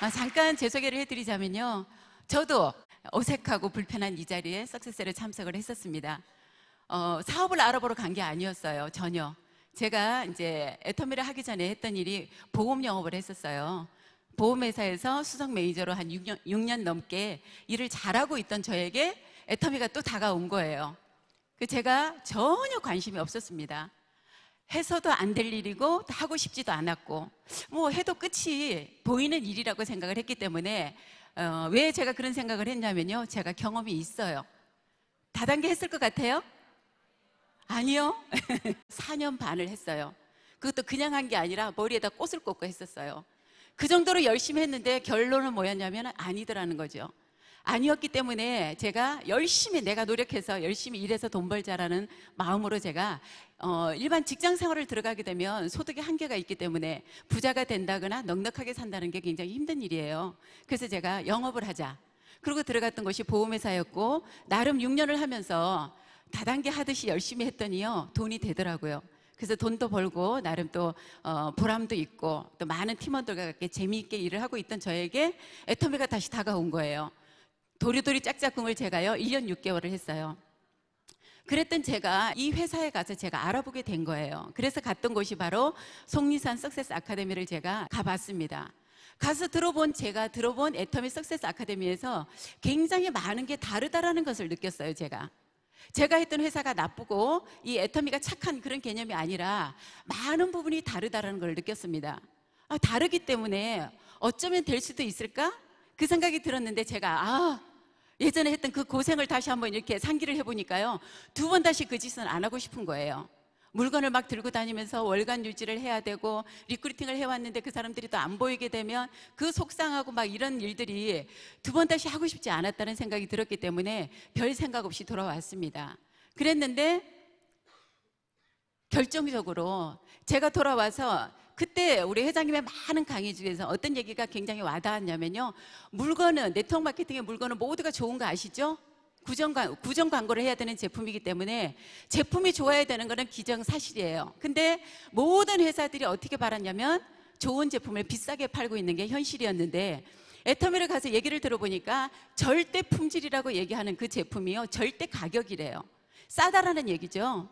잠깐 제 소개를 해드리자면요. 저도 어색하고 불편한 이 자리에 석세스에 참석을 했었습니다. 사업을 알아보러 간 게 아니었어요. 전혀. 제가 이제 애터미를 하기 전에 했던 일이 보험 영업을 했었어요. 보험회사에서 수석 매니저로 한 6년 넘게 일을 잘하고 있던 저에게 애터미가 또 다가온 거예요. 제가 전혀 관심이 없었습니다. 해서도 안 될 일이고 하고 싶지도 않았고 뭐 해도 끝이 보이는 일이라고 생각을 했기 때문에 왜 제가 그런 생각을 했냐면요, 제가 경험이 있어요. 다단계 했을 것 같아요? 아니요. 4년 반을 했어요. 그것도 그냥 한 게 아니라 머리에다 꽃을 꽂고 했었어요. 그 정도로 열심히 했는데 결론은 뭐였냐면 아니더라는 거죠. 아니었기 때문에 제가 열심히 내가 노력해서 열심히 일해서 돈 벌자라는 마음으로 제가 일반 직장 생활을 들어가게 되면 소득의 한계가 있기 때문에 부자가 된다거나 넉넉하게 산다는 게 굉장히 힘든 일이에요. 그래서 제가 영업을 하자. 그리고 들어갔던 곳이 보험회사였고 나름 6년을 하면서 다단계 하듯이 열심히 했더니요, 돈이 되더라고요. 그래서 돈도 벌고 나름 또 보람도 있고 또 많은 팀원들과 함께 재미있게 일을 하고 있던 저에게 애터미가 다시 다가온 거예요. 도리도리 짝짝꿍을 제가요 1년 6개월을 했어요. 그랬던 제가 이 회사에 가서 제가 알아보게 된 거예요. 그래서 갔던 곳이 바로 속리산 석세스 아카데미를 제가 가봤습니다. 가서 제가 들어본 애터미 석세스 아카데미에서 굉장히 많은 게 다르다라는 것을 느꼈어요. 제가 했던 회사가 나쁘고 이 애터미가 착한 그런 개념이 아니라 많은 부분이 다르다라는 걸 느꼈습니다. 다르기 때문에 어쩌면 될 수도 있을까? 그 생각이 들었는데 제가 예전에 했던 그 고생을 다시 한번 이렇게 상기를 해보니까요, 2번 다시 그 짓은 안 하고 싶은 거예요. 물건을 막 들고 다니면서 월간 유지를 해야 되고 리크루팅을 해왔는데 그 사람들이 또 안 보이게 되면 그 속상하고 막 이런 일들이 2번 다시 하고 싶지 않았다는 생각이 들었기 때문에 별 생각 없이 돌아왔습니다. 그랬는데 결정적으로 제가 돌아와서 그때 우리 회장님의 많은 강의 중에서 어떤 얘기가 굉장히 와닿았냐면요, 물건은, 네트워크 마케팅의 물건은 모두가 좋은 거 아시죠? 구정 광고를 해야 되는 제품이기 때문에 제품이 좋아야 되는 거는 기정사실이에요. 근데 모든 회사들이 어떻게 바랐냐면 좋은 제품을 비싸게 팔고 있는 게 현실이었는데, 애터미를 가서 얘기를 들어보니까 절대 품질이라고 얘기하는 그 제품이요, 절대 가격이래요. 싸다라는 얘기죠.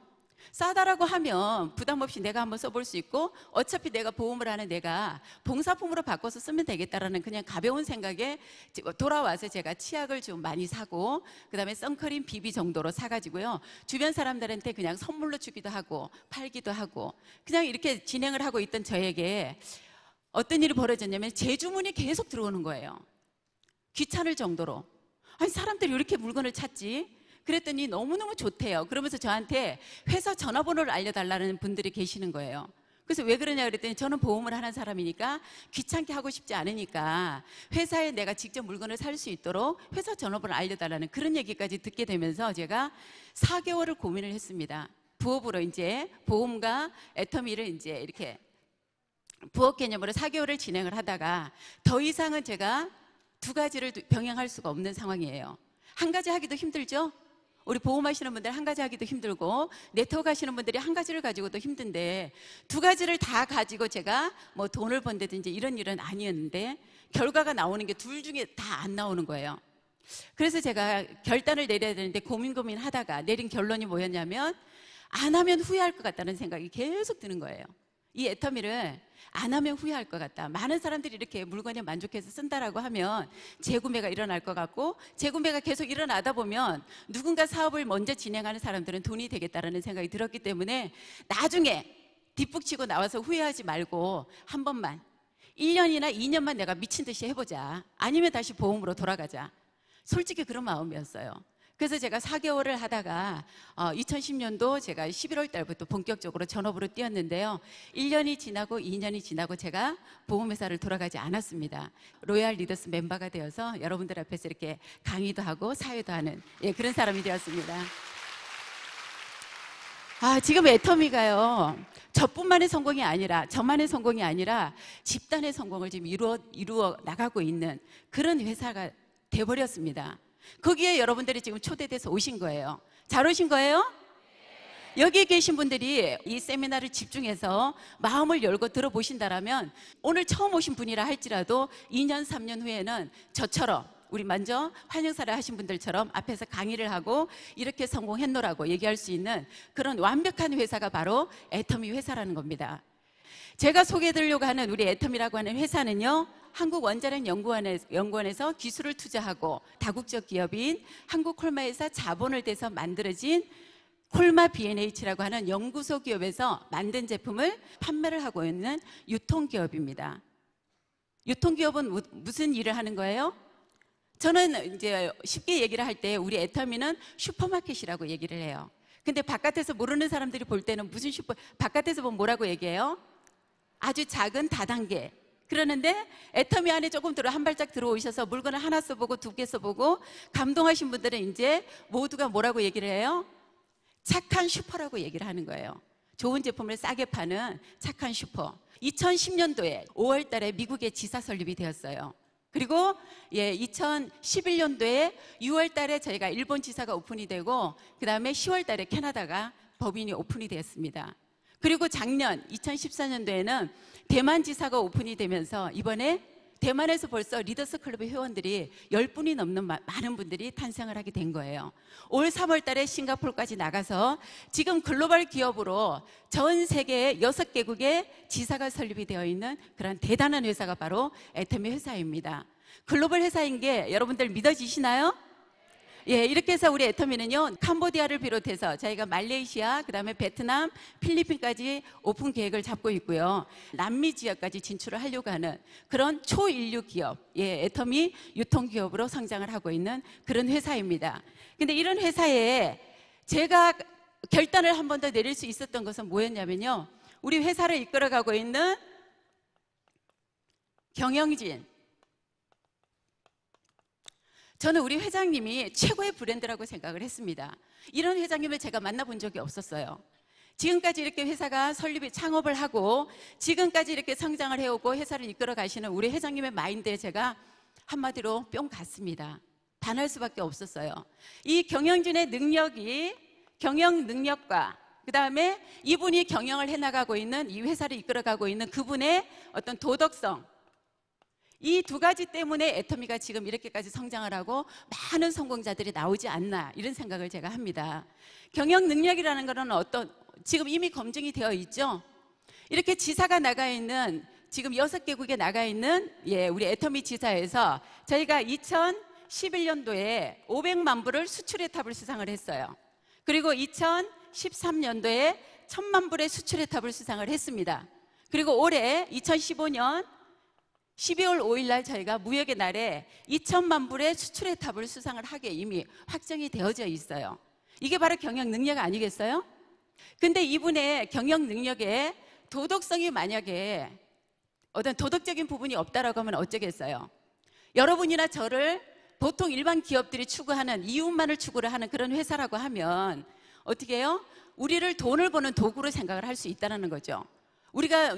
싸다라고 하면 부담 없이 내가 한번 써볼 수 있고 어차피 내가 보험을 하는 내가 봉사품으로 바꿔서 쓰면 되겠다라는 그냥 가벼운 생각에 돌아와서 제가 치약을 좀 많이 사고 그 다음에 선크림 BB 정도로 사가지고요, 주변 사람들한테 그냥 선물로 주기도 하고 팔기도 하고 그냥 이렇게 진행을 하고 있던 저에게 어떤 일이 벌어졌냐면 재주문이 계속 들어오는 거예요. 귀찮을 정도로. 아니, 사람들이 왜 이렇게 물건을 찾지? 그랬더니 너무너무 좋대요. 그러면서 저한테 회사 전화번호를 알려달라는 분들이 계시는 거예요. 그래서 왜 그러냐 그랬더니 저는 보험을 하는 사람이니까 귀찮게 하고 싶지 않으니까 회사에 내가 직접 물건을 살 수 있도록 회사 전화번호를 알려달라는 그런 얘기까지 듣게 되면서 제가 4개월을 고민을 했습니다. 부업으로 이제 보험과 애터미를 이제 이렇게 부업 개념으로 4개월을 진행을 하다가 더 이상은 제가 2가지를 병행할 수가 없는 상황이에요. 한 가지 하기도 힘들죠? 우리 보험하시는 분들 한 가지 하기도 힘들고 네트워크 하시는 분들이 한 가지를 가지고도 힘든데 2가지를 다 가지고 제가 뭐 돈을 번다든지 이런 일은 아니었는데 결과가 나오는 게 둘 중에 다 안 나오는 거예요. 그래서 제가 결단을 내려야 되는데 고민하다가 내린 결론이 뭐였냐면 안 하면 후회할 것 같다는 생각이 계속 드는 거예요. 이 애터미를 안 하면 후회할 것 같다. 많은 사람들이 이렇게 물건에 만족해서 쓴다라고 하면 재구매가 일어날 것 같고 재구매가 계속 일어나다 보면 누군가 사업을 먼저 진행하는 사람들은 돈이 되겠다라는 생각이 들었기 때문에 나중에 뒷북치고 나와서 후회하지 말고 한 번만 1년이나 2년만 내가 미친 듯이 해보자. 아니면 다시 보험으로 돌아가자. 솔직히 그런 마음이었어요. 그래서 제가 4개월을 하다가 2010년도 제가 11월 달부터 본격적으로 전업으로 뛰었는데요. 1년이 지나고 2년이 지나고 제가 보험회사를 돌아가지 않았습니다. 로얄 리더스 멤버가 되어서 여러분들 앞에서 이렇게 강의도 하고 사회도 하는 그런 사람이 되었습니다. 지금 애터미가요, 저뿐만의 성공이 아니라 저만의 성공이 아니라 집단의 성공을 지금 이루어 나가고 있는 그런 회사가 돼버렸습니다. 거기에 여러분들이 지금 초대돼서 오신 거예요. 잘 오신 거예요? 여기에 계신 분들이 이 세미나를 집중해서 마음을 열고 들어보신다라면 오늘 처음 오신 분이라 할지라도 2년, 3년 후에는 저처럼 우리 먼저 환영사를 하신 분들처럼 앞에서 강의를 하고 이렇게 성공했노라고 얘기할 수 있는 그런 완벽한 회사가 바로 애터미 회사라는 겁니다. 제가 소개해드리려고 하는 우리 애터미라고 하는 회사는요, 한국원자력연구원에서 기술을 투자하고 다국적 기업인 한국콜마회사 자본을 대서 만들어진 콜마 B&H라고 하는 연구소 기업에서 만든 제품을 판매를 하고 있는 유통기업입니다. 유통기업은 무슨 일을 하는 거예요? 저는 이제 쉽게 얘기를 할 때 우리 애터미는 슈퍼마켓이라고 얘기를 해요. 근데 바깥에서 모르는 사람들이 볼 때는 무슨 바깥에서 보면 뭐라고 얘기해요? 아주 작은 다단계. 그러는데 애터미 안에 조금 한 발짝 들어오셔서 물건을 하나 써보고 두 개 써보고 감동하신 분들은 이제 모두가 뭐라고 얘기를 해요? 착한 슈퍼라고 얘기를 하는 거예요. 좋은 제품을 싸게 파는 착한 슈퍼. 2010년도에 5월 달에 미국에 지사 설립이 되었어요. 그리고 2011년도에 6월 달에 저희가 일본 지사가 오픈이 되고 그 다음에 10월 달에 캐나다가 법인이 오픈이 되었습니다. 그리고 작년 2014년도에는 대만 지사가 오픈이 되면서 이번에 대만에서 벌써 리더스 클럽의 회원들이 10분이 넘는 많은 분들이 탄생을 하게 된 거예요. 올 3월 달에 싱가포르까지 나가서 지금 글로벌 기업으로 전 세계 6개국의 지사가 설립이 되어 있는 그런 대단한 회사가 바로 애터미 회사입니다. 글로벌 회사인 게 여러분들 믿어지시나요? 예, 이렇게 해서 우리 애터미는요, 캄보디아를 비롯해서 저희가 말레이시아, 그 다음에 베트남, 필리핀까지 오픈 계획을 잡고 있고요. 남미 지역까지 진출을 하려고 하는 그런 초인류 기업, 애터미 유통기업으로 성장을 하고 있는 그런 회사입니다. 근데 이런 회사에 제가 결단을 한 번 더 내릴 수 있었던 것은 뭐였냐면요, 우리 회사를 이끌어가고 있는 경영진, 저는 우리 회장님이 최고의 브랜드라고 생각을 했습니다. 이런 회장님을 제가 만나본 적이 없었어요. 지금까지 이렇게 회사가 창업을 하고 지금까지 이렇게 성장을 해오고 회사를 이끌어 가시는 우리 회장님의 마인드에 제가 한마디로 뿅 갔습니다. 반할 수밖에 없었어요. 이 경영진의 능력이, 경영 능력과 그 다음에 이분이 경영을 해나가고 있는, 이 회사를 이끌어가고 있는 그분의 어떤 도덕성, 이 두 가지 때문에 애터미가 지금 이렇게까지 성장을 하고 많은 성공자들이 나오지 않나, 이런 생각을 제가 합니다. 경영 능력이라는 것은 지금 이미 검증이 되어 있죠. 이렇게 지사가 나가 있는, 지금 6개국에 나가 있는 우리 애터미 지사에서 저희가 2011년도에 500만 불을 수출의 탑을 수상을 했어요. 그리고 2013년도에 1000만 불의 수출의 탑을 수상을 했습니다. 그리고 올해 2015년 12월 5일 날 저희가 무역의 날에 2000만 불의 수출의 탑을 수상을 하게 이미 확정이 되어져 있어요. 이게 바로 경영 능력 아니겠어요? 근데 이분의 경영 능력에 도덕성이 만약에 어떤 도덕적인 부분이 없다라고 하면 어쩌겠어요? 여러분이나 저를 보통 일반 기업들이 추구하는, 이윤만을 추구를 하는 그런 회사라고 하면 어떻게 해요? 우리를 돈을 버는 도구로 생각을 할 수 있다는 거죠. 우리가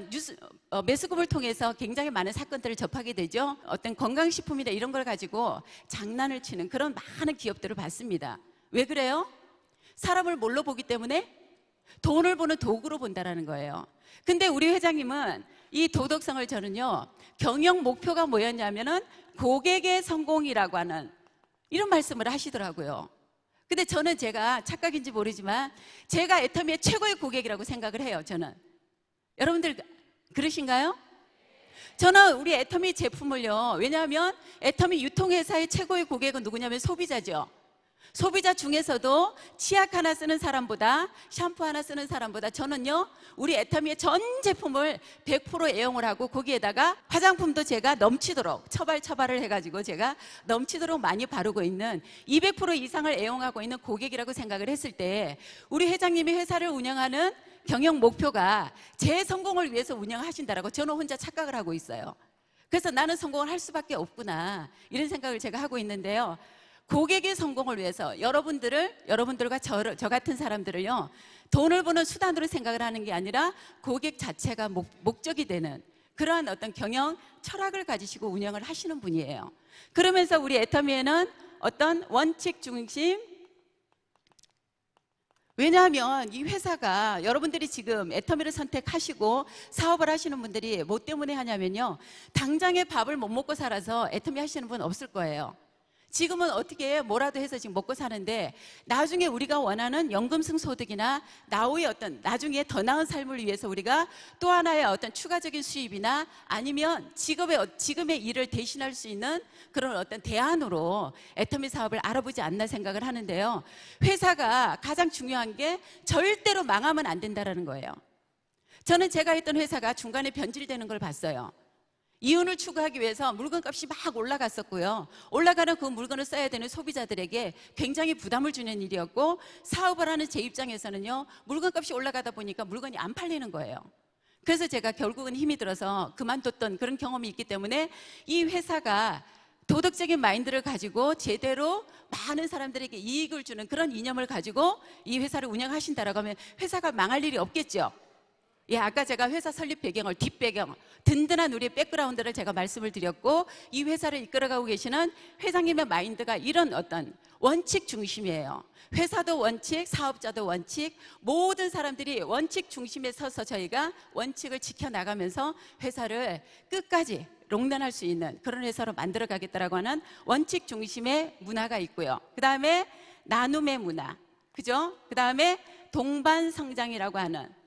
매스컴을 통해서 굉장히 많은 사건들을 접하게 되죠. 어떤 건강식품이나 이런 걸 가지고 장난을 치는 그런 많은 기업들을 봤습니다. 왜 그래요? 사람을 뭘로 보기 때문에? 돈을 버는 도구로 본다는 거예요. 근데 우리 회장님은 이 도덕성을 저는요, 경영 목표가 뭐였냐면은 고객의 성공이라고 하는 이런 말씀을 하시더라고요. 근데 저는 제가 착각인지 모르지만 제가 애터미의 최고의 고객이라고 생각을 해요. 저는. 여러분들 그러신가요? 저는 우리 애터미 제품을요, 왜냐하면 애터미 유통회사의 최고의 고객은 누구냐면 소비자죠. 소비자 중에서도 치약 하나 쓰는 사람보다, 샴푸 하나 쓰는 사람보다 저는요, 우리 애터미의 전 제품을 100% 애용을 하고 거기에다가 화장품도 제가 넘치도록 처발을 해가지고 제가 넘치도록 많이 바르고 있는 200% 이상을 애용하고 있는 고객이라고 생각을 했을 때 우리 회장님이 회사를 운영하는 경영 목표가 제 성공을 위해서 운영하신다라고 저는 혼자 착각을 하고 있어요. 그래서 나는 성공을 할 수밖에 없구나, 이런 생각을 제가 하고 있는데요. 고객의 성공을 위해서 여러분들과 저 같은 사람들을요, 돈을 버는 수단으로 생각을 하는 게 아니라 고객 자체가 목적이 되는 그러한 어떤 경영 철학을 가지시고 운영을 하시는 분이에요. 그러면서 우리 애터미에는 어떤 원칙 중심, 왜냐하면 이 회사가 여러분들이 지금 애터미를 선택하시고 사업을 하시는 분들이 뭐 때문에 하냐면요, 당장에 밥을 못 먹고 살아서 애터미 하시는 분 없을 거예요. 지금은 어떻게 뭐라도 해서 지금 먹고 사는데, 나중에 우리가 원하는 연금승소득이나 나후의 어떤 나중에 더 나은 삶을 위해서 우리가 또 하나의 어떤 추가적인 수입이나 아니면 지금의 일을 대신할 수 있는 그런 어떤 대안으로 애터미 사업을 알아보지 않나 생각을 하는데요. 회사가 가장 중요한 게 절대로 망하면 안 된다는 거예요. 저는 제가 했던 회사가 중간에 변질되는 걸 봤어요. 이윤을 추구하기 위해서 물건값이 막 올라갔었고요. 올라가는 그 물건을 써야 되는 소비자들에게 굉장히 부담을 주는 일이었고, 사업을 하는 제 입장에서는요, 물건값이 올라가다 보니까 물건이 안 팔리는 거예요. 그래서 제가 결국은 힘이 들어서 그만뒀던 그런 경험이 있기 때문에 이 회사가 도덕적인 마인드를 가지고 제대로 많은 사람들에게 이익을 주는 그런 이념을 가지고 이 회사를 운영하신다라고 하면 회사가 망할 일이 없겠죠. 예, 아까 제가 회사 설립 배경을, 뒷배경, 든든한 우리의 백그라운드를 제가 말씀을 드렸고, 이 회사를 이끌어가고 계시는 회장님의 마인드가 이런 어떤 원칙 중심이에요. 회사도 원칙, 사업자도 원칙, 모든 사람들이 원칙 중심에 서서 저희가 원칙을 지켜나가면서 회사를 끝까지 롱런할 수 있는 그런 회사로 만들어가겠다라고 하는 원칙 중심의 문화가 있고요. 그 다음에 나눔의 문화, 그죠? 그 다음에 동반성장이라고 하는,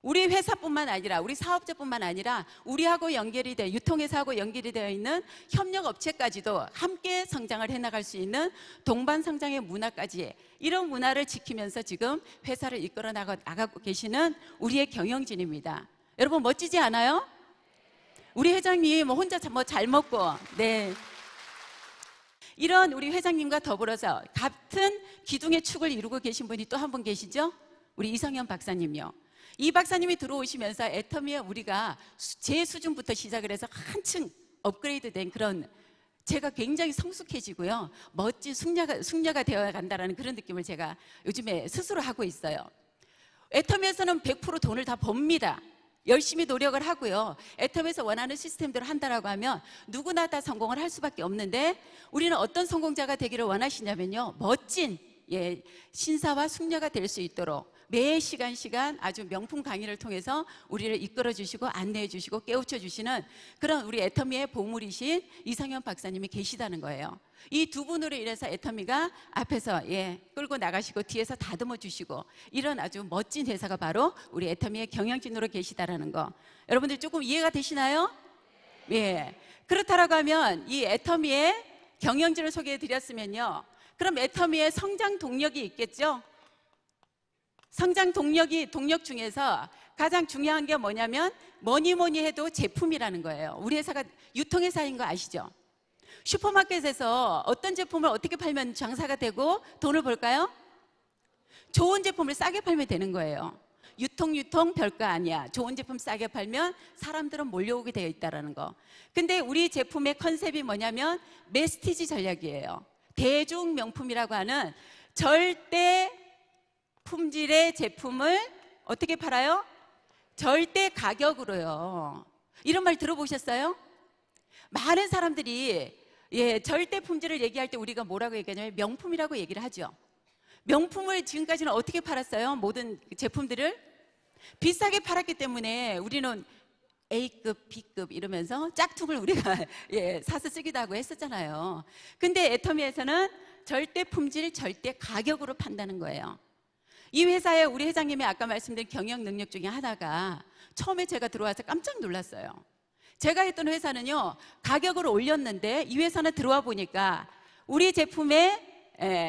우리 회사뿐만 아니라 우리 사업자뿐만 아니라 우리하고 연결이 돼 유통회사하고 연결이 되어 있는 협력업체까지도 함께 성장을 해나갈 수 있는 동반성장의 문화까지, 이런 문화를 지키면서 지금 회사를 이끌어 나가고 계시는 우리의 경영진입니다. 여러분 멋지지 않아요? 우리 회장님 혼자 뭐 잘 먹고, 네, 이런 우리 회장님과 더불어서 같은 기둥의 축을 이루고 계신 분이 또 한 분 계시죠? 우리 이성현 박사님요. 이 박사님이 들어오시면서 애터미에 우리가 제 수준부터 시작을 해서 한층 업그레이드 된 그런, 제가 굉장히 성숙해지고요, 멋진 숙녀가 되어 간다는 그런 느낌을 제가 요즘에 스스로 하고 있어요. 애터미에서는 100% 돈을 다 법니다. 열심히 노력을 하고요, 애터미에서 원하는 시스템대로 한다라고 하면 누구나 다 성공을 할 수밖에 없는데, 우리는 어떤 성공자가 되기를 원하시냐면요, 멋진 신사와 숙녀가 될 수 있도록 매 시간 아주 명품 강의를 통해서 우리를 이끌어 주시고 안내해 주시고 깨우쳐 주시는 그런 우리 애터미의 보물이신 이성현 박사님이 계시다는 거예요. 이 두 분으로 인해서 애터미가 앞에서 끌고 나가시고 뒤에서 다듬어 주시고, 이런 아주 멋진 회사가 바로 우리 애터미의 경영진으로 계시다라는 거, 여러분들 조금 이해가 되시나요? 예. 그렇다라고 하면 이 애터미의 경영진을 소개해 드렸으면요, 그럼 애터미의 성장 동력이 있겠죠? 성장 동력 중에서 가장 중요한 게 뭐냐면 뭐니 해도 제품이라는 거예요. 우리 회사가 유통회사인 거 아시죠? 슈퍼마켓에서 어떤 제품을 어떻게 팔면 장사가 되고 돈을 벌까요? 좋은 제품을 싸게 팔면 되는 거예요. 유통 별거 아니야. 좋은 제품 싸게 팔면 사람들은 몰려오게 되어 있다는 거. 근데 우리 제품의 컨셉이 뭐냐면 메스티지 전략이에요. 대중 명품이라고 하는 절대 품질의 제품을 어떻게 팔아요? 절대 가격으로요. 이런 말 들어보셨어요? 많은 사람들이 절대 품질을 얘기할 때 우리가 뭐라고 얘기하냐면 명품이라고 얘기를 하죠. 명품을 지금까지는 어떻게 팔았어요? 모든 제품들을 비싸게 팔았기 때문에 우리는 A급, B급 이러면서 짝퉁을 우리가 사서 쓰기도 하고 했었잖아요. 근데 애터미에서는 절대 품질, 절대 가격으로 판다는 거예요. 이 회사에 우리 회장님이 아까 말씀드린 경영 능력 중에 하나가, 처음에 제가 들어와서 깜짝 놀랐어요. 제가 했던 회사는요, 가격을 올렸는데 이 회사는 들어와 보니까 우리 제품의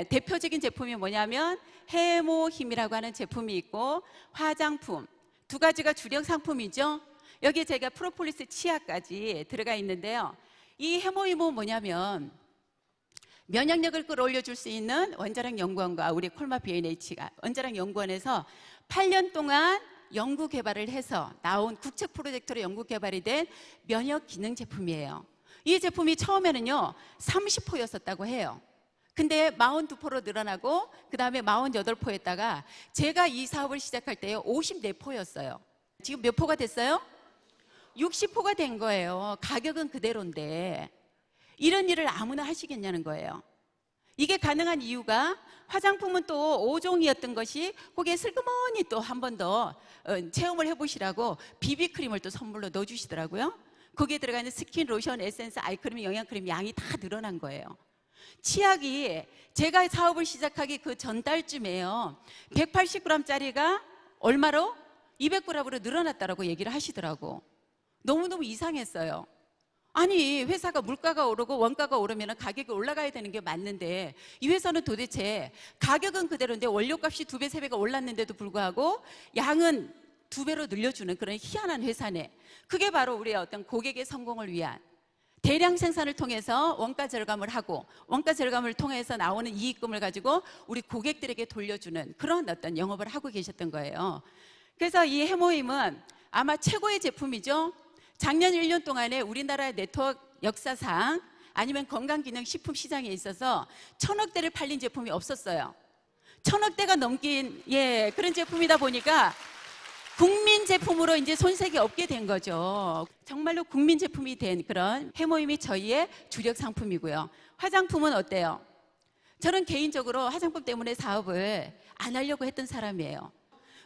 대표적인 제품이 뭐냐면 해모힘이라고 하는 제품이 있고, 화장품 두 가지가 주력 상품이죠. 여기에 제가 프로폴리스 치아까지 들어가 있는데요, 이 해모힘은 뭐냐면 면역력을 끌어올려 줄 수 있는 원자력 연구원과 우리 콜마 B&H가 원자력 연구원에서 8년 동안 연구 개발을 해서 나온 국책 프로젝트로 연구 개발이 된 면역 기능 제품이에요. 이 제품이 처음에는요 30포였었다고 해요. 근데 42포로 늘어나고 그 다음에 48포였다가 제가 이 사업을 시작할 때요 54포였어요. 지금 몇 포가 됐어요? 60포가 된 거예요. 가격은 그대로인데 이런 일을 아무나 하시겠냐는 거예요. 이게 가능한 이유가 화장품은 또 5종이었던 것이 거기에 슬그머니 또 한 번 더 체험을 해보시라고 비비크림을 또 선물로 넣어주시더라고요. 거기에 들어가는 스킨, 로션, 에센스, 아이크림, 영양크림 양이 다 늘어난 거예요. 치약이 제가 사업을 시작하기 그 전달쯤에요. 180g짜리가 얼마로? 200g으로 늘어났다라고 얘기를 하시더라고. 너무너무 이상했어요. 아니, 회사가 물가가 오르고 원가가 오르면 가격이 올라가야 되는 게 맞는데 이 회사는 도대체 가격은 그대로인데 원료값이 2배, 3배가 올랐는데도 불구하고 양은 2배로 늘려주는 그런 희한한 회사네. 그게 바로 우리의 어떤 고객의 성공을 위한 대량 생산을 통해서 원가 절감을 하고 원가 절감을 통해서 나오는 이익금을 가지고 우리 고객들에게 돌려주는 그런 어떤 영업을 하고 계셨던 거예요. 그래서 이 해모임은 아마 최고의 제품이죠. 작년 1년 동안에 우리나라 네트워크 역사상 아니면 건강기능식품 시장에 있어서 1000억대를 팔린 제품이 없었어요. 1000억대가 넘긴 그런 제품이다 보니까 국민 제품으로 이제 손색이 없게 된 거죠. 정말로 국민 제품이 된 그런 해모임이 저희의 주력 상품이고요. 화장품은 어때요? 저는 개인적으로 화장품 때문에 사업을 안 하려고 했던 사람이에요.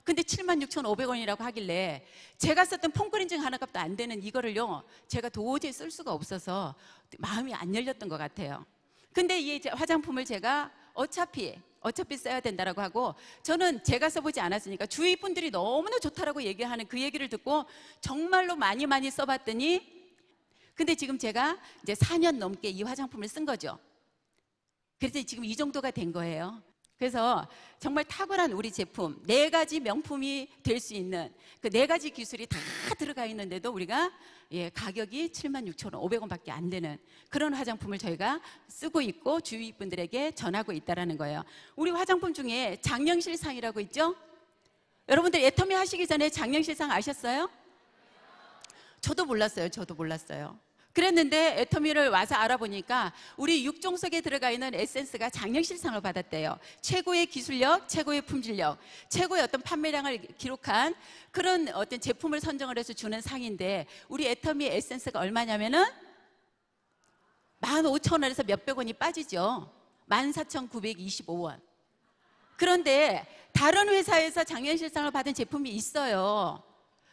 근데 76,500원이라고 하길래 제가 썼던 폼크렌징 하나 값도 안 되는 이거를요, 제가 도저히 쓸 수가 없어서 마음이 안 열렸던 것 같아요. 근데 이 화장품을 제가 어차피 써야 된다라고 하고, 저는 제가 써보지 않았으니까 주위 분들이 너무나 좋다라고 얘기하는 그 얘기를 듣고 정말로 많이 써봤더니, 근데 지금 제가 이제 4년 넘게 이 화장품을 쓴 거죠. 그래서 지금 이 정도가 된 거예요. 그래서 정말 탁월한 우리 제품 4가지 명품이 될 수 있는 그 4가지 기술이 다 들어가 있는데도 우리가 가격이 76,500원밖에 안 되는 그런 화장품을 저희가 쓰고 있고 주위 분들에게 전하고 있다는 거예요. 우리 화장품 중에 장영실상이라고 있죠? 여러분들 애터미 하시기 전에 장영실상 아셨어요? 저도 몰랐어요. 그랬는데 애터미를 와서 알아보니까 우리 6종 속에 들어가 있는 에센스가 장영실상을 받았대요. 최고의 기술력, 최고의 품질력, 최고의 어떤 판매량을 기록한 그런 어떤 제품을 선정을 해서 주는 상인데, 우리 애터미 에센스가 얼마냐면은 15,000원에서 몇백 원이 빠지죠. 14,925원. 그런데 다른 회사에서 장영실상을 받은 제품이 있어요.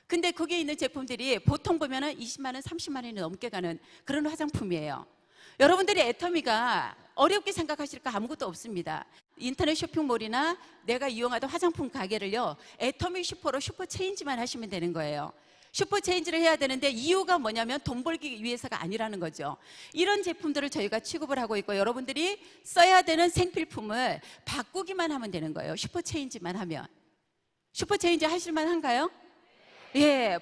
근데 거기에 있는 제품들이 보통 보면은 20만 원, 30만 원이 넘게 가는 그런 화장품이에요. 여러분들이 애터미가 어렵게 생각하실까 아무것도 없습니다. 인터넷 쇼핑몰이나 내가 이용하던 화장품 가게를요, 애터미 슈퍼로 슈퍼체인지만 하시면 되는 거예요. 슈퍼체인지를 해야 되는데 이유가 뭐냐면 돈 벌기 위해서가 아니라는 거죠. 이런 제품들을 저희가 취급을 하고 있고, 여러분들이 써야 되는 생필품을 바꾸기만 하면 되는 거예요. 슈퍼체인지만 하면. 슈퍼체인지 하실만 한가요?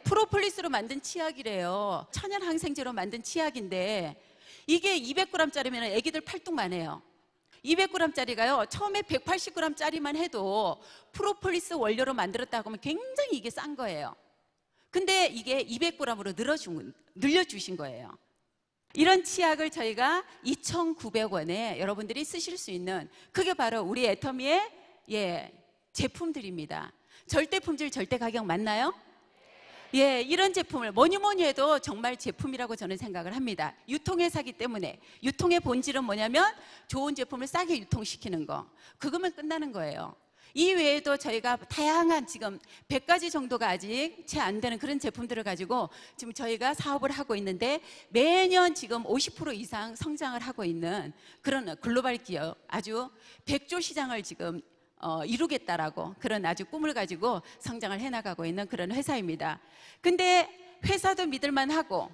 프로폴리스로 만든 치약이래요. 천연 항생제로 만든 치약인데 이게 200g짜리면 애기들 팔뚝만 해요. 200g짜리가요 처음에 180g짜리만 해도 프로폴리스 원료로 만들었다고 하면 굉장히 이게 싼 거예요. 근데 이게 200g으로 늘려주신 거예요. 이런 치약을 저희가 2,900원에 여러분들이 쓰실 수 있는, 그게 바로 우리 애터미의 제품들입니다. 절대 품질, 절대 가격 맞나요? 이런 제품을 뭐니 해도 정말 제품이라고 저는 생각을 합니다. 유통회사기 때문에. 유통의 본질은 뭐냐면 좋은 제품을 싸게 유통시키는 거, 그거면 끝나는 거예요. 이 외에도 저희가 다양한 지금 100가지 정도가 아직 채 안 되는 그런 제품들을 가지고 지금 저희가 사업을 하고 있는데, 매년 지금 50% 이상 성장을 하고 있는 그런 글로벌 기업, 아주 100조 시장을 지금 이루겠다라고 그런 아주 꿈을 가지고 성장을 해나가고 있는 그런 회사입니다. 근데 회사도 믿을만 하고,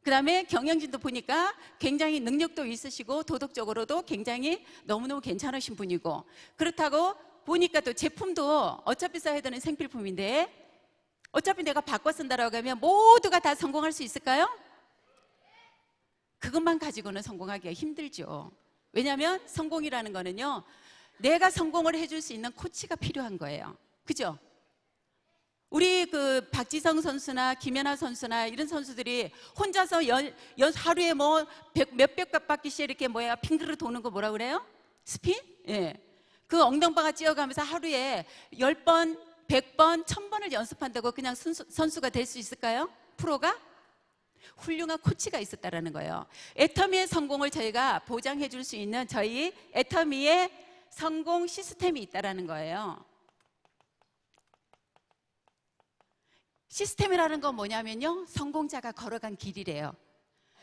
그 다음에 경영진도 보니까 굉장히 능력도 있으시고 도덕적으로도 굉장히 너무너무 괜찮으신 분이고, 그렇다고 보니까 또 제품도 어차피 써야 되는 생필품인데 어차피 내가 바꿔 쓴다라고 하면 모두가 다 성공할 수 있을까요? 그것만 가지고는 성공하기가 힘들죠. 왜냐하면 성공이라는 거는요, 내가 성공을 해줄 수 있는 코치가 필요한 거예요. 그죠? 우리 그 박지성 선수나 김연아 선수나 이런 선수들이 혼자서 하루에 뭐 몇백 바퀴씩 이렇게 핑크를 도는 거 뭐라 그래요? 스핀? 그 엉덩방아 찧어가면서 하루에 10번, 100번, 1000번을 연습한다고 그냥 선수가 될 수 있을까요? 프로가? 훌륭한 코치가 있었다라는 거예요. 애터미의 성공을 저희가 보장해 줄 수 있는 저희 애터미의 성공 시스템이 있다라는 거예요. 시스템이라는 건 뭐냐면요, 성공자가 걸어간 길이래요.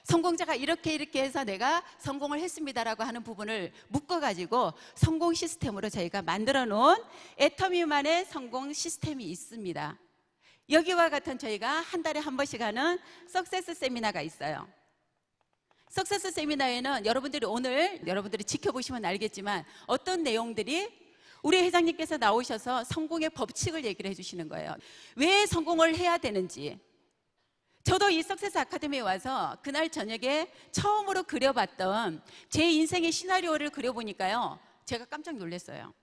성공자가 이렇게 해서 내가 성공을 했습니다라고 하는 부분을 묶어가지고 성공 시스템으로 저희가 만들어 놓은 애터미만의 성공 시스템이 있습니다. 여기와 같은 저희가 한 달에 한 번씩 하는 석세스 세미나가 있어요. 석세스 세미나에는 여러분들이 지켜보시면 알겠지만 어떤 내용들이 우리 회장님께서 나오셔서 성공의 법칙을 얘기를 해주시는 거예요. 왜 성공을 해야 되는지. 저도 이 석세스 아카데미에 와서 그날 저녁에 처음으로 그려봤던 제 인생의 시나리오를 그려보니까요, 제가 깜짝 놀랐어요.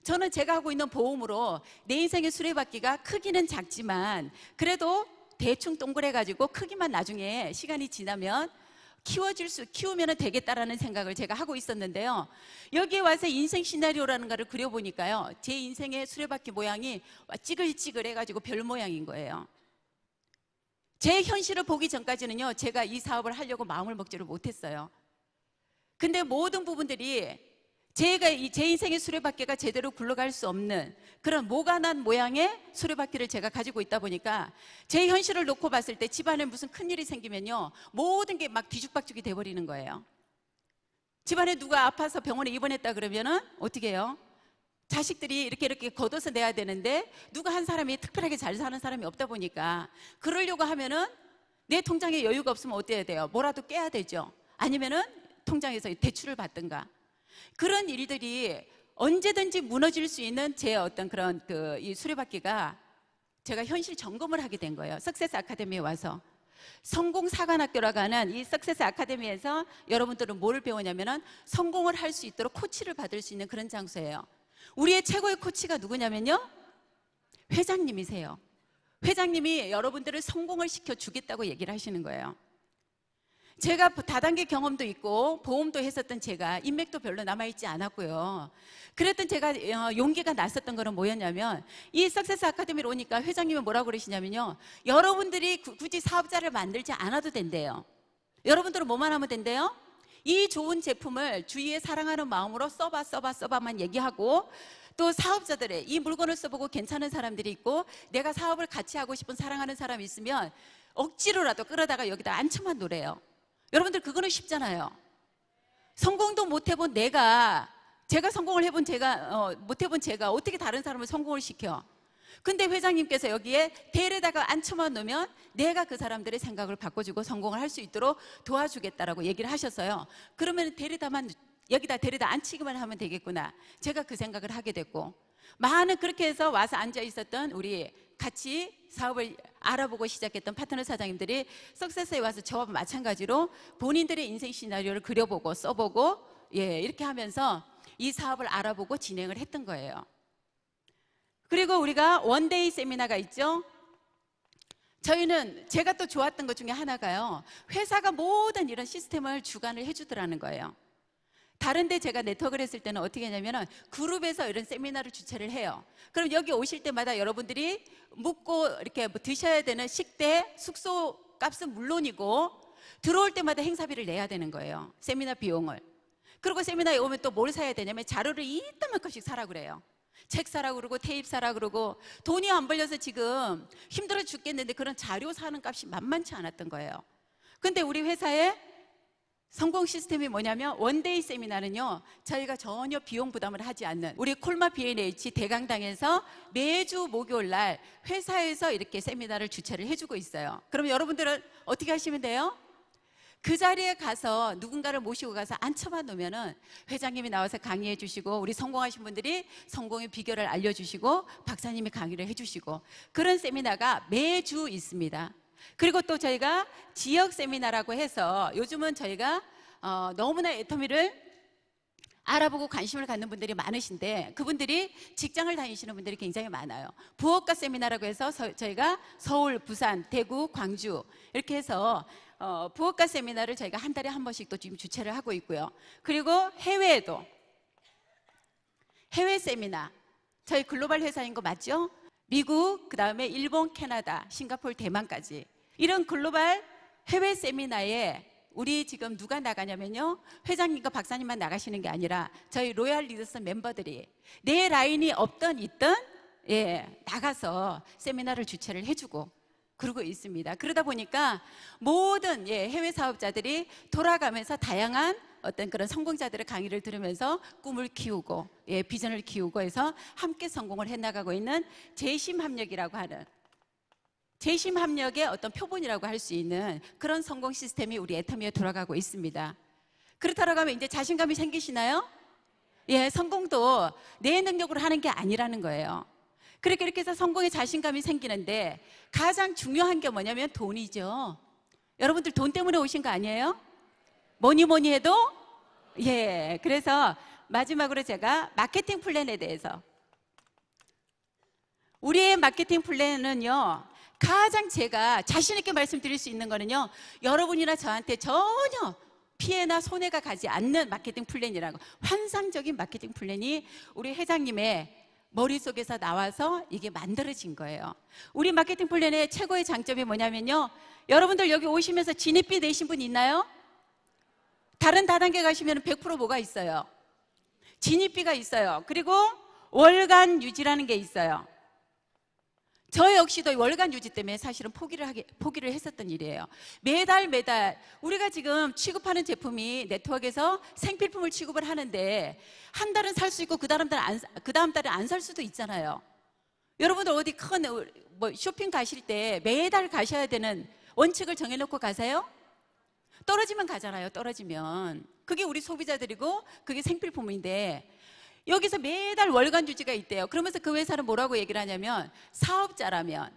저는 제가 하고 있는 보험으로 내 인생의 수레바퀴가 크기는 작지만 그래도 대충 동그래가지고 크기만 나중에 시간이 지나면 키우면 되겠다라는 생각을 제가 하고 있었는데요. 여기에 와서 인생 시나리오라는 거를 그려보니까요, 제 인생의 수레바퀴 모양이 찌글찌글해가지고 별 모양인 거예요. 제 현실을 보기 전까지는요, 제가 이 사업을 하려고 마음을 먹지를 못했어요. 근데 모든 부분들이 제 인생의 수레바퀴가 제대로 굴러갈 수 없는 그런 모가난 모양의 수레바퀴를 제가 가지고 있다 보니까 제 현실을 놓고 봤을 때 집안에 무슨 큰일이 생기면요, 모든 게 막 뒤죽박죽이 돼버리는 거예요. 집안에 누가 아파서 병원에 입원했다 그러면은 어떻게 해요? 자식들이 이렇게 걷어서 내야 되는데 누가 한 사람이 특별하게 잘 사는 사람이 없다 보니까 그러려고 하면은 내 통장에 여유가 없으면 어때야 돼요? 뭐라도 깨야 되죠. 아니면은 통장에서 대출을 받든가. 그런 일들이 언제든지 무너질 수 있는 제 어떤 그런 이 수레바퀴가 제가 현실 점검을 하게 된 거예요. 석세스 아카데미에 와서. 성공 사관학교라고 하는 이 석세스 아카데미에서 여러분들은 뭐를 배우냐면은 성공을 할 수 있도록 코치를 받을 수 있는 그런 장소예요. 우리의 최고의 코치가 누구냐면요, 회장님이세요. 회장님이 여러분들을 성공을 시켜주겠다고 얘기를 하시는 거예요. 제가 다단계 경험도 있고 보험도 했었던 제가 인맥도 별로 남아있지 않았고요. 그랬던 제가 용기가 났었던 거는 뭐였냐면, 이 석세스 아카데미로 오니까 회장님은 뭐라고 그러시냐면요, 여러분들이 굳이 사업자를 만들지 않아도 된대요. 여러분들은 뭐만 하면 된대요? 이 좋은 제품을 주위에 사랑하는 마음으로 써봐만 얘기하고, 또 사업자들의 이 물건을 써보고 괜찮은 사람들이 있고 내가 사업을 같이 하고 싶은 사랑하는 사람이 있으면 억지로라도 끌어다가 여기다 앉혀만 놓으래요. 여러분들 그거는 쉽잖아요. 성공도 못 해본 제가 성공을 해본 못 해본 제가 어떻게 다른 사람을 성공을 시켜? 근데 회장님께서 여기에 데려다가 앉혀만 놓으면 내가 그 사람들의 생각을 바꿔주고 성공을 할 수 있도록 도와주겠다라고 얘기를 하셨어요. 그러면 여기다 데려다 앉히기만 하면 되겠구나. 제가 그 생각을 하게 됐고, 많은 그렇게 해서 와서 앉아 있었던 우리 같이 사업을 알아보고 시작했던 파트너 사장님들이 석세스에 와서 저와 마찬가지로 본인들의 인생 시나리오를 그려보고 써보고 이렇게 하면서 이 사업을 알아보고 진행을 했던 거예요. 그리고 우리가 원데이 세미나가 있죠. 저희는 제가 또 좋았던 것 중에 하나가요, 회사가 모든 이런 시스템을 주관을 해주더라는 거예요. 다른데 제가 네트워크를 했을 때는 어떻게 하냐면 그룹에서 이런 세미나를 주최를 해요. 그럼 여기 오실 때마다 여러분들이 묵고 이렇게 드셔야 되는 식대, 숙소 값은 물론이고 들어올 때마다 행사비를 내야 되는 거예요. 세미나 비용을. 그리고 세미나에 오면 또 뭘 사야 되냐면 자료를 이따만큼씩 사라 그래요. 책 사라 그러고 테이프 사라 그러고, 돈이 안 벌려서 지금 힘들어 죽겠는데 그런 자료 사는 값이 만만치 않았던 거예요. 근데 우리 회사에 성공 시스템이 뭐냐면 원데이 세미나는요, 저희가 전혀 비용 부담을 하지 않는 우리 콜마 B&H 대강당에서 매주 목요일 날 회사에서 이렇게 세미나를 주최를 해주고 있어요. 그럼 여러분들은 어떻게 하시면 돼요? 그 자리에 가서 누군가를 모시고 가서 앉혀만 놓으면은 회장님이 나와서 강의해 주시고, 우리 성공하신 분들이 성공의 비결을 알려주시고 박사님이 강의를 해주시고, 그런 세미나가 매주 있습니다. 그리고 또 저희가 지역 세미나라고 해서 요즘은 저희가 너무나 애터미를 알아보고 관심을 갖는 분들이 많으신데 그분들이 직장을 다니시는 분들이 굉장히 많아요. 부업가 세미나라고 해서 저희가 서울, 부산, 대구, 광주 이렇게 해서 부업가 세미나를 저희가 한 달에 한 번씩 또 지금 주최를 하고 있고요. 그리고 해외에도 해외 세미나, 저희 글로벌 회사인 거 맞죠? 미국, 그 다음에 일본, 캐나다, 싱가포르, 대만까지 이런 글로벌 해외 세미나에 우리 지금 누가 나가냐면요, 회장님과 박사님만 나가시는 게 아니라 저희 로얄 리더스 멤버들이 내 라인이 없던 있던 나가서 세미나를 주최를 해주고 그러고 있습니다. 그러다 보니까 모든 해외 사업자들이 돌아가면서 다양한 어떤 그런 성공자들의 강의를 들으면서 꿈을 키우고 비전을 키우고 해서 함께 성공을 해나가고 있는 재심합력이라고 하는, 재심합력의 어떤 표본이라고 할 수 있는 그런 성공 시스템이 우리 애터미에 돌아가고 있습니다. 그렇다고 하면 이제 자신감이 생기시나요? 성공도 내 능력으로 하는 게 아니라는 거예요. 그렇게 해서 성공에 자신감이 생기는데 가장 중요한 게 뭐냐면 돈이죠. 여러분들 돈 때문에 오신 거 아니에요? 뭐니 해도 그래서 마지막으로 제가 마케팅 플랜에 대해서, 우리의 마케팅 플랜은요, 가장 제가 자신 있게 말씀드릴 수 있는 거는요, 여러분이나 저한테 전혀 피해나 손해가 가지 않는 마케팅 플랜이라고, 환상적인 마케팅 플랜이 우리 회장님의 머릿속에서 나와서 이게 만들어진 거예요. 우리 마케팅 플랜의 최고의 장점이 뭐냐면요, 여러분들 여기 오시면서 진입비 내신 분 있나요? 다른 다단계 가시면 100% 뭐가 있어요? 진입비가 있어요. 그리고 월간 유지라는 게 있어요. 저 역시도 월간 유지 때문에 사실은 포기를 했었던 일이에요. 매달 우리가 지금 취급하는 제품이 네트워크에서 생필품을 취급을 하는데 한 달은 살 수 있고 그 다음 달에 안 살 수도 있잖아요. 여러분들 어디 큰 쇼핑 가실 때 매달 가셔야 되는 원칙을 정해놓고 가세요? 떨어지면 가잖아요. 떨어지면 그게 우리 소비자들이고 그게 생필품인데, 여기서 매달 월간 유지가 있대요. 그러면서 그 회사는 뭐라고 얘기를 하냐면, 사업자라면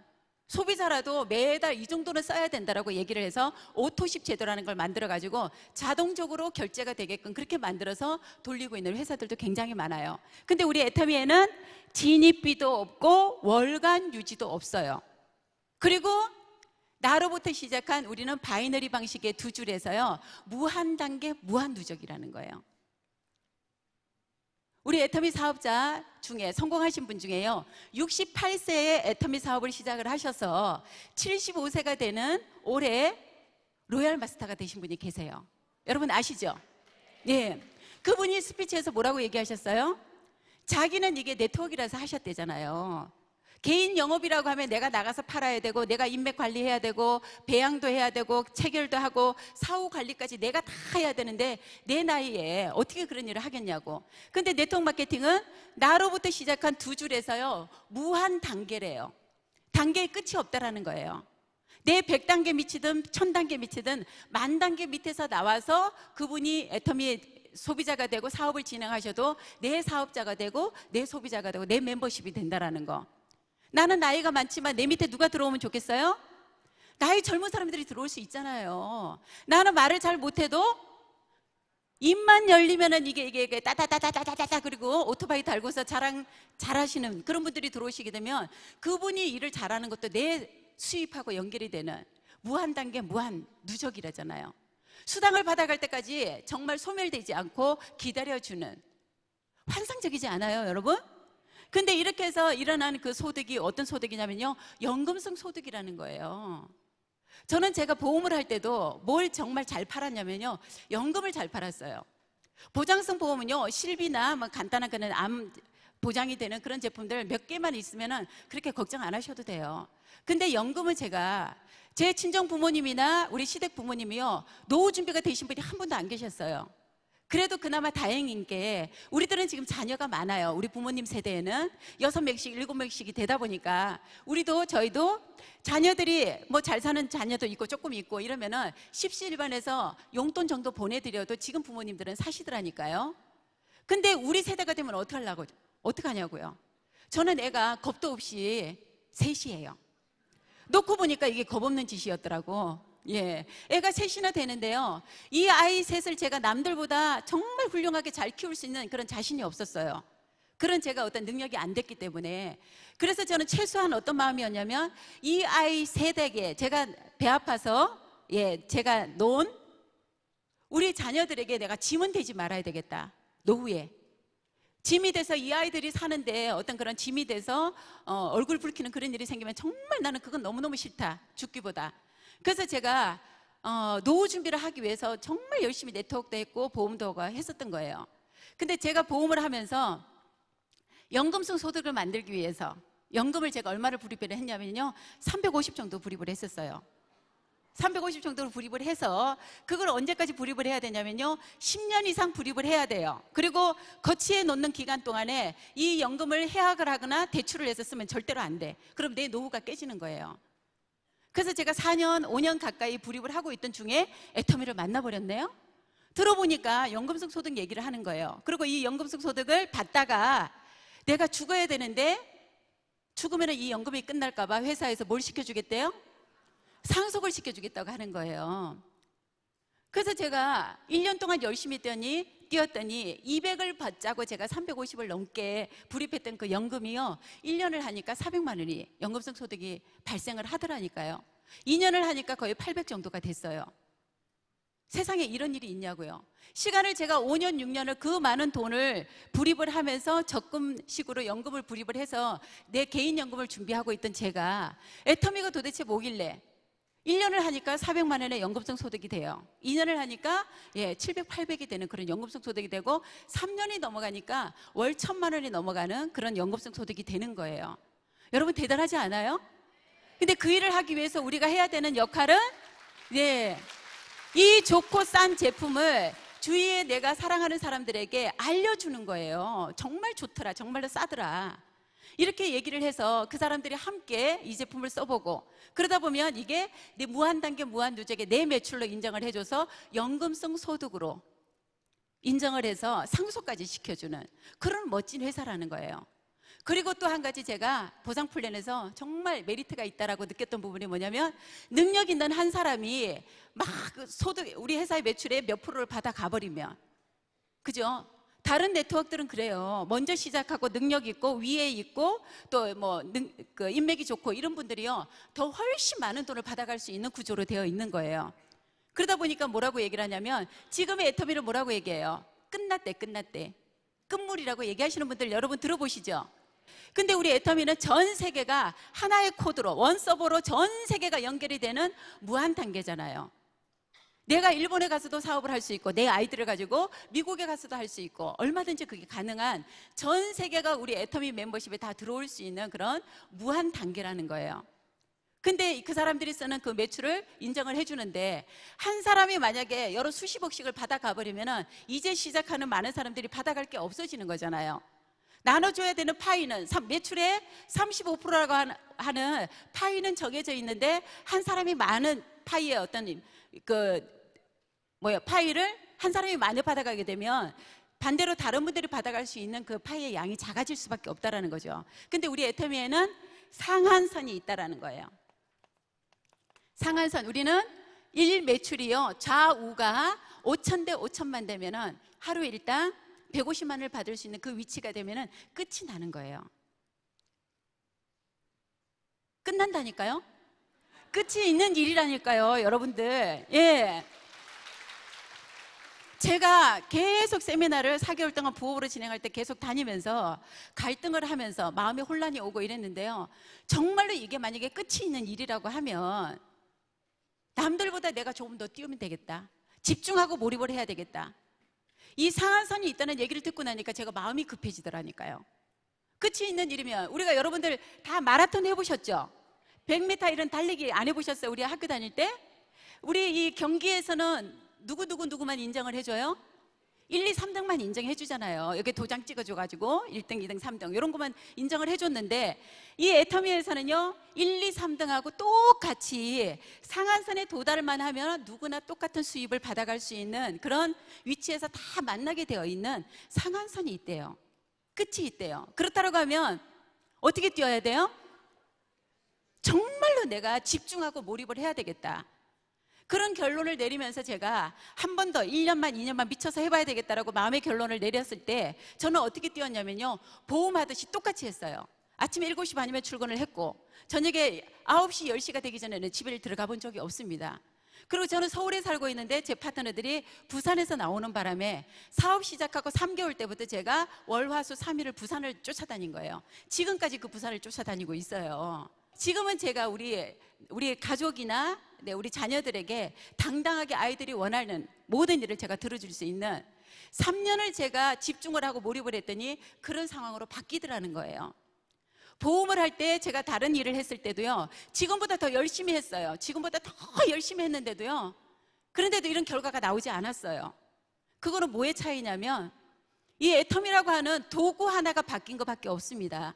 소비자라도 매달 이 정도는 써야 된다라고 얘기를 해서 오토십 제도라는 걸 만들어 가지고 자동적으로 결제가 되게끔 그렇게 만들어서 돌리고 있는 회사들도 굉장히 많아요. 근데 우리 애터미에는 진입비도 없고 월간 유지도 없어요. 그리고 나로부터 시작한 우리는 바이너리 방식의 두 줄에서요, 무한 단계 무한 누적이라는 거예요. 우리 애터미 사업자 중에 성공하신 분 중에요, 68세에 애터미 사업을 시작을 하셔서 75세가 되는 올해 로얄 마스터가 되신 분이 계세요. 여러분 아시죠? 그분이 스피치에서 뭐라고 얘기하셨어요? 자기는 이게 네트워크라서 하셨대잖아요. 개인 영업이라고 하면 내가 나가서 팔아야 되고, 내가 인맥 관리해야 되고, 배양도 해야 되고, 체결도 하고, 사후 관리까지 내가 다 해야 되는데 내 나이에 어떻게 그런 일을 하겠냐고. 근데 네트워크 마케팅은 나로부터 시작한 두 줄에서요, 무한 단계래요. 단계의 끝이 없다라는 거예요. 내 100단계 밑이든 1000단계 밑이든 10,000단계 밑에서 나와서 그분이 애터미 소비자가 되고 사업을 진행하셔도 내 사업자가 되고 내 소비자가 되고 내 멤버십이 된다라는 거. 나는 나이가 많지만 내 밑에 누가 들어오면 좋겠어요? 나이 젊은 사람들이 들어올 수 있잖아요. 나는 말을 잘 못해도 입만 열리면은 이게 따다다다다다다, 그리고 오토바이 달고서 잘하시는 그런 분들이 들어오시게 되면 그분이 일을 잘하는 것도 내 수입하고 연결이 되는 무한 단계 무한 누적이라잖아요. 수당을 받아갈 때까지 정말 소멸되지 않고 기다려주는, 환상적이지 않아요, 여러분? 근데 이렇게 해서 일어나는 그 소득이 어떤 소득이냐면요, 연금성 소득이라는 거예요. 저는 제가 보험을 할 때도 뭘 정말 잘 팔았냐면요, 연금을 잘 팔았어요. 보장성 보험은요, 실비나 뭐 간단한 그런 암 보장이 되는 그런 제품들 몇 개만 있으면은 그렇게 걱정 안 하셔도 돼요. 근데 연금은 제가 제 친정 부모님이나 우리 시댁 부모님이요, 노후 준비가 되신 분이 한 분도 안 계셨어요. 그래도 그나마 다행인 게 우리들은 지금 자녀가 많아요. 우리 부모님 세대에는 6명씩 7명씩이 되다 보니까 저희도 자녀들이 뭐 잘 사는 자녀도 있고 조금 있고 이러면은 십시일반해서 용돈 정도 보내드려도 지금 부모님들은 사시더라니까요. 근데 우리 세대가 되면 어떡하냐고요. 저는 애가 겁도 없이 셋이에요. 놓고 보니까 이게 겁 없는 짓이었더라고. 애가 셋이나 되는데요, 이 아이 셋을 제가 남들보다 정말 훌륭하게 잘 키울 수 있는 그런 자신이 없었어요. 그런 제가 어떤 능력이 안 됐기 때문에. 그래서 저는 최소한 어떤 마음이었냐면, 이 아이 셋에게 제가 배 아파서 제가 놓은 우리 자녀들에게 내가 짐은 되지 말아야 되겠다. 노후에 짐이 돼서 이 아이들이 사는데 어떤 그런 짐이 돼서 얼굴 붉히는 그런 일이 생기면 정말 나는 그건 너무너무 싫다, 죽기보다. 그래서 제가 노후 준비를 하기 위해서 정말 열심히 네트워크도 했고 보험도 하고 했었던 거예요. 근데 제가 보험을 하면서 연금성 소득을 만들기 위해서 연금을 제가 얼마를 불입을 했냐면요, 350 정도 불입을 했었어요. 350 정도로 불입을 해서 그걸 언제까지 불입을 해야 되냐면요, 10년 이상 불입을 해야 돼요. 그리고 거치해 놓는 기간 동안에 이 연금을 해약을 하거나 대출을 해서 쓰면 절대로 안 돼. 그럼 내 노후가 깨지는 거예요. 그래서 제가 4년, 5년 가까이 불입을 하고 있던 중에 애터미를 만나버렸네요. 들어보니까 연금성 소득 얘기를 하는 거예요. 그리고 이 연금성 소득을 받다가 내가 죽어야 되는데 죽으면 이 연금이 끝날까 봐 회사에서 뭘 시켜주겠대요? 상속을 시켜주겠다고 하는 거예요. 그래서 제가 1년 동안 열심히 뛰었더니 200을 받자고 제가 350을 넘게 불입했던 그 연금이요, 1년을 하니까 400만 원이 연금성 소득이 발생을 하더라니까요. 2년을 하니까 거의 800 정도가 됐어요. 세상에 이런 일이 있냐고요. 시간을 제가 5년, 6년을 그 많은 돈을 불입을 하면서 적금식으로 연금을 불입을 해서 내 개인연금을 준비하고 있던 제가 애터미가 도대체 뭐길래 1년을 하니까 400만 원의 연금성 소득이 돼요. 2년을 하니까 700, 800이 되는 그런 연금성 소득이 되고 3년이 넘어가니까 월 1000만 원이 넘어가는 그런 연금성 소득이 되는 거예요. 여러분 대단하지 않아요? 근데 그 일을 하기 위해서 우리가 해야 되는 역할은 이 좋고 싼 제품을 주위에 내가 사랑하는 사람들에게 알려주는 거예요. 정말 좋더라, 정말로 싸더라, 이렇게 얘기를 해서 그 사람들이 함께 이 제품을 써보고, 그러다 보면 이게 내 무한단계 무한누적의 내 매출로 인정을 해줘서 연금성 소득으로 인정을 해서 상속까지 시켜주는 그런 멋진 회사라는 거예요. 그리고 또 한 가지 제가 보상 플랜에서 정말 메리트가 있다라고 느꼈던 부분이 뭐냐면, 능력 있는 한 사람이 막 소득, 우리 회사의 매출의 몇 프로를 받아 가버리면, 그죠? 다른 네트워크들은 그래요. 먼저 시작하고 능력 있고 위에 있고 또 뭐 인맥이 좋고 이런 분들이요, 더 훨씬 많은 돈을 받아갈 수 있는 구조로 되어 있는 거예요. 그러다 보니까 뭐라고 얘기를 하냐면, 지금의 애터미를 뭐라고 얘기해요? 끝났대, 끝났대. 끝물이라고 얘기하시는 분들 여러분 들어보시죠? 근데 우리 애터미는 전 세계가 하나의 코드로, 원 서버로 전 세계가 연결이 되는 무한 단계잖아요. 내가 일본에 가서도 사업을 할 수 있고, 내 아이들을 가지고 미국에 가서도 할 수 있고, 얼마든지 그게 가능한, 전 세계가 우리 애터미 멤버십에 다 들어올 수 있는 그런 무한 단계라는 거예요. 근데 그 사람들이 쓰는 그 매출을 인정을 해주는데, 한 사람이 만약에 여러 수십억씩을 받아가 버리면은 이제 시작하는 많은 사람들이 받아갈 게 없어지는 거잖아요. 나눠줘야 되는 파이는, 매출의 35%라고 하는 파이는 정해져 있는데, 한 사람이 많은 파이의 어떤 파이를 한 사람이 많이 받아가게 되면 반대로 다른 분들이 받아갈 수 있는 그 파이의 양이 작아질 수밖에 없다라는 거죠. 근데 우리 애터미에는 상한선이 있다라는 거예요. 상한선, 우리는 일 매출이요, 좌우가 5,000대 5,000만 되면은 하루 일당 150만 원을 받을 수 있는 그 위치가 되면은 끝이 나는 거예요. 끝난다니까요? 끝이 있는 일이라니까요, 여러분들. 제가 계속 세미나를 4개월 동안 부업으로 진행할 때 계속 다니면서 갈등을 하면서 마음에 혼란이 오고 이랬는데요, 정말로 이게 만약에 끝이 있는 일이라고 하면 남들보다 내가 조금 더 뛰우면 되겠다, 집중하고 몰입을 해야 되겠다, 이 상한선이 있다는 얘기를 듣고 나니까 제가 마음이 급해지더라니까요. 끝이 있는 일이면, 우리가 여러분들 다 마라톤 해보셨죠? 100m 이런 달리기 안 해보셨어요? 우리 학교 다닐 때? 우리 이 경기에서는 누구만 인정을 해줘요? 1, 2, 3등만 인정해 주잖아요. 여기 도장 찍어줘가지고 1등, 2등, 3등 이런 것만 인정을 해줬는데, 이 애터미에서는요 1, 2, 3등하고 똑같이 상한선에 도달만 하면 누구나 똑같은 수입을 받아갈 수 있는 그런 위치에서 다 만나게 되어 있는 상한선이 있대요. 끝이 있대요. 그렇다고 하면 어떻게 뛰어야 돼요? 정말로 내가 집중하고 몰입을 해야 되겠다, 그런 결론을 내리면서 제가 한 번 더 1년만 2년만 미쳐서 해봐야 되겠다라고 마음의 결론을 내렸을 때, 저는 어떻게 뛰었냐면요, 보험하듯이 똑같이 했어요. 아침에 7시 반이면 출근을 했고 저녁에 9시, 10시가 되기 전에는 집에 들어가 본 적이 없습니다. 그리고 저는 서울에 살고 있는데 제 파트너들이 부산에서 나오는 바람에 사업 시작하고 3개월 때부터 제가 월, 화, 수 3일을 부산을 쫓아다닌 거예요. 지금까지 그 부산을 쫓아다니고 있어요. 지금은 제가 우리 가족이나 우리 자녀들에게 당당하게 아이들이 원하는 모든 일을 제가 들어줄 수 있는 3년을 제가 집중을 하고 몰입을 했더니 그런 상황으로 바뀌더라는 거예요. 보험을 할 때 제가 다른 일을 했을 때도요, 지금보다 더 열심히 했어요. 지금보다 더 열심히 했는데도요, 그런데도 이런 결과가 나오지 않았어요. 그거는 뭐의 차이냐면 이 애텀이라고 하는 도구 하나가 바뀐 것밖에 없습니다.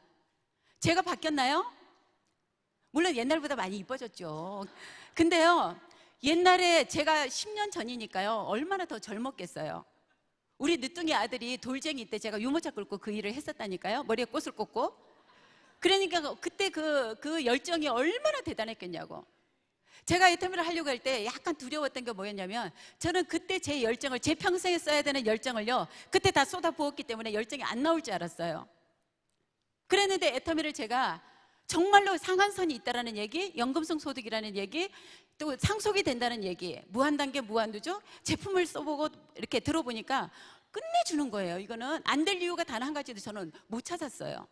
제가 바뀌었나요? 물론 옛날보다 많이 이뻐졌죠. 근데요, 옛날에 제가 10년 전이니까요, 얼마나 더 젊었겠어요. 우리 늦둥이 아들이 돌쟁이 때 제가 유모차 끌고 그 일을 했었다니까요. 머리에 꽃을 꽂고. 그러니까 그때 그 열정이 얼마나 대단했겠냐고. 제가 애터미를 하려고 할 때 약간 두려웠던 게 뭐였냐면, 저는 그때 제 열정을, 제 평생에 써야 되는 열정을요, 그때 다 쏟아 부었기 때문에 열정이 안 나올 줄 알았어요. 그랬는데 애터미를 제가 정말로 상한선이 있다라는 얘기, 연금성 소득이라는 얘기, 또 상속이 된다는 얘기, 무한단계 무한누적 제품을 써보고 이렇게 들어보니까 끝내주는 거예요. 이거는 안 될 이유가 단 한 가지도 저는 못 찾았어요.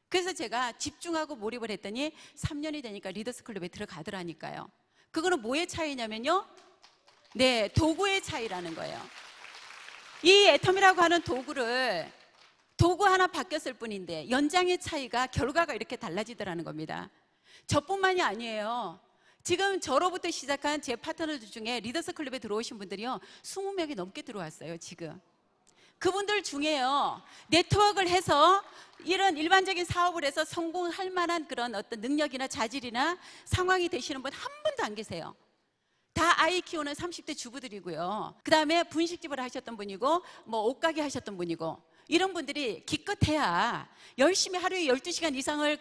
그래서 제가 집중하고 몰입을 했더니 3년이 되니까 리더스 클럽에 들어가더라니까요. 그거는 뭐의 차이냐면요, 네, 도구의 차이라는 거예요. 이 애텀이라고 하는 도구 하나 바뀌었을 뿐인데 연장의 차이가, 결과가 이렇게 달라지더라는 겁니다. 저뿐만이 아니에요. 지금 저로부터 시작한 제 파트너들 중에 리더스 클럽에 들어오신 분들이요, 20명이 넘게 들어왔어요. 지금 그분들 중에요, 네트워크를 해서 이런 일반적인 사업을 해서 성공할 만한 그런 어떤 능력이나 자질이나 상황이 되시는 분 한 분도 안 계세요. 다 아이 키우는 30대 주부들이고요, 그 다음에 분식집을 하셨던 분이고, 뭐 옷가게 하셨던 분이고, 이런 분들이 기껏해야 열심히 하루에 12시간 이상을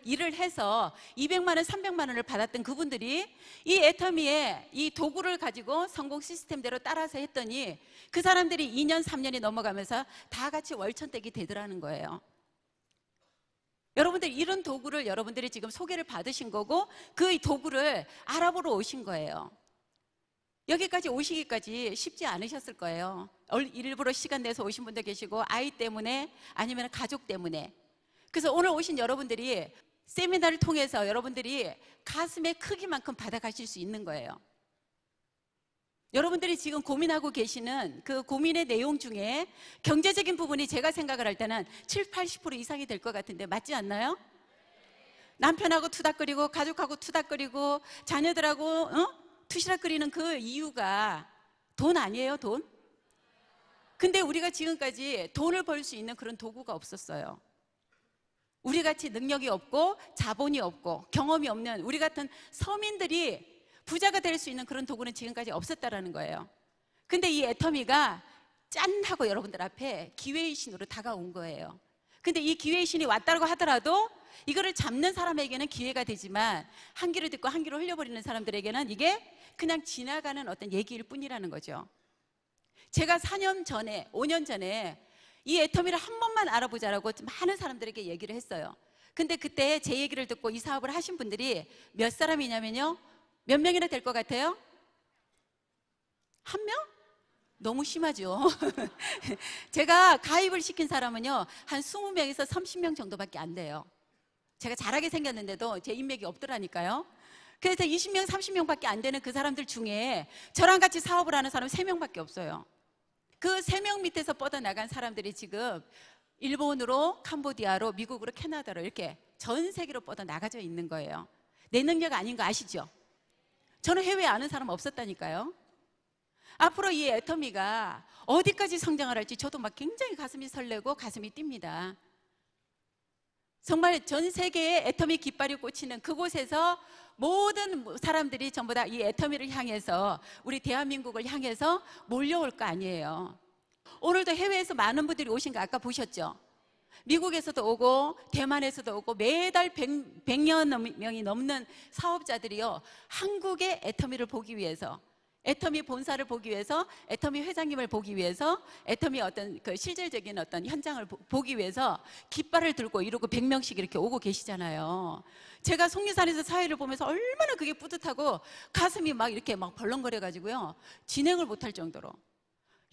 일을 해서 200만 원, 300만 원을 받았던 그분들이 이 애터미의 이 도구를 가지고 성공 시스템대로 따라서 했더니 그 사람들이 2년, 3년이 넘어가면서 다 같이 월천댁이 되더라는 거예요. 여러분들, 이런 도구를 여러분들이 지금 소개를 받으신 거고, 그 도구를 알아보러 오신 거예요. 여기까지 오시기까지 쉽지 않으셨을 거예요. 일부러 시간 내서 오신 분도 계시고, 아이 때문에 아니면 가족 때문에. 그래서 오늘 오신 여러분들이 세미나를 통해서 여러분들이 가슴의 크기만큼 받아가실 수 있는 거예요. 여러분들이 지금 고민하고 계시는 그 고민의 내용 중에 경제적인 부분이 제가 생각을 할 때는 70, 80% 이상이 될 것 같은데 맞지 않나요? 남편하고 투닥거리고, 가족하고 투닥거리고, 자녀들하고 투시락거리는 그 이유가 돈 아니에요? 돈? 근데 우리가 지금까지 돈을 벌 수 있는 그런 도구가 없었어요. 우리같이 능력이 없고 자본이 없고 경험이 없는 우리 같은 서민들이 부자가 될 수 있는 그런 도구는 지금까지 없었다라는 거예요. 근데 이 애터미가 짠 하고 여러분들 앞에 기회의 신으로 다가온 거예요. 근데 이 기회의 신이 왔다고 하더라도 이거를 잡는 사람에게는 기회가 되지만, 한 귀로 듣고 한 귀로 흘려버리는 사람들에게는 이게 그냥 지나가는 어떤 얘기일 뿐이라는 거죠. 제가 4년 전에, 5년 전에 이 애터미를 한 번만 알아보자라고 많은 사람들에게 얘기를 했어요. 근데 그때 제 얘기를 듣고 이 사업을 하신 분들이 몇 사람이냐면요, 몇 명이나 될 것 같아요? 한 명? 너무 심하죠. 제가 가입을 시킨 사람은요, 한 20명에서 30명 정도밖에 안 돼요. 제가 잘하게 생겼는데도 제 인맥이 없더라니까요. 그래서 20명, 30명밖에 안 되는 그 사람들 중에 저랑 같이 사업을 하는 사람 3명밖에 없어요. 그 3명 밑에서 뻗어나간 사람들이 지금 일본으로, 캄보디아로, 미국으로, 캐나다로 이렇게 전 세계로 뻗어나가져 있는 거예요. 내 능력 아닌 거 아시죠? 저는 해외에 아는 사람 없었다니까요. 앞으로 이 애터미가 어디까지 성장을 할지 저도 막 굉장히 가슴이 설레고 가슴이 뜁니다. 정말 전 세계에 애터미 깃발이 꽂히는 그곳에서 모든 사람들이 전부 다 이 애터미를 향해서, 우리 대한민국을 향해서 몰려올 거 아니에요. 오늘도 해외에서 많은 분들이 오신 거 아까 보셨죠? 미국에서도 오고 대만에서도 오고 매달 100여 명이 넘는 사업자들이요, 한국의 애터미를 보기 위해서, 애터미 본사를 보기 위해서, 애터미 회장님을 보기 위해서, 애터미 어떤 그 실질적인 어떤 현장을 보기 위해서 깃발을 들고 이러고 100명씩 이렇게 오고 계시잖아요. 제가 속리산에서 사회를 보면서 얼마나 그게 뿌듯하고 가슴이 막 이렇게 막 벌렁거려 가지고요, 진행을 못할 정도로,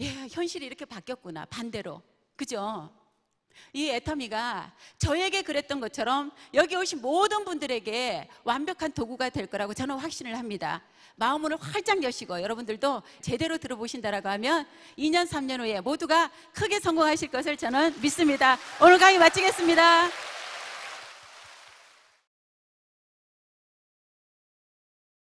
예, 현실이 이렇게 바뀌었구나, 반대로. 그죠? 이 애터미가 저에게 그랬던 것처럼 여기 오신 모든 분들에게 완벽한 도구가 될 거라고 저는 확신을 합니다. 마음문을 활짝 여시고 여러분들도 제대로 들어보신다라고 하면 2년, 3년 후에 모두가 크게 성공하실 것을 저는 믿습니다. 오늘 강의 마치겠습니다.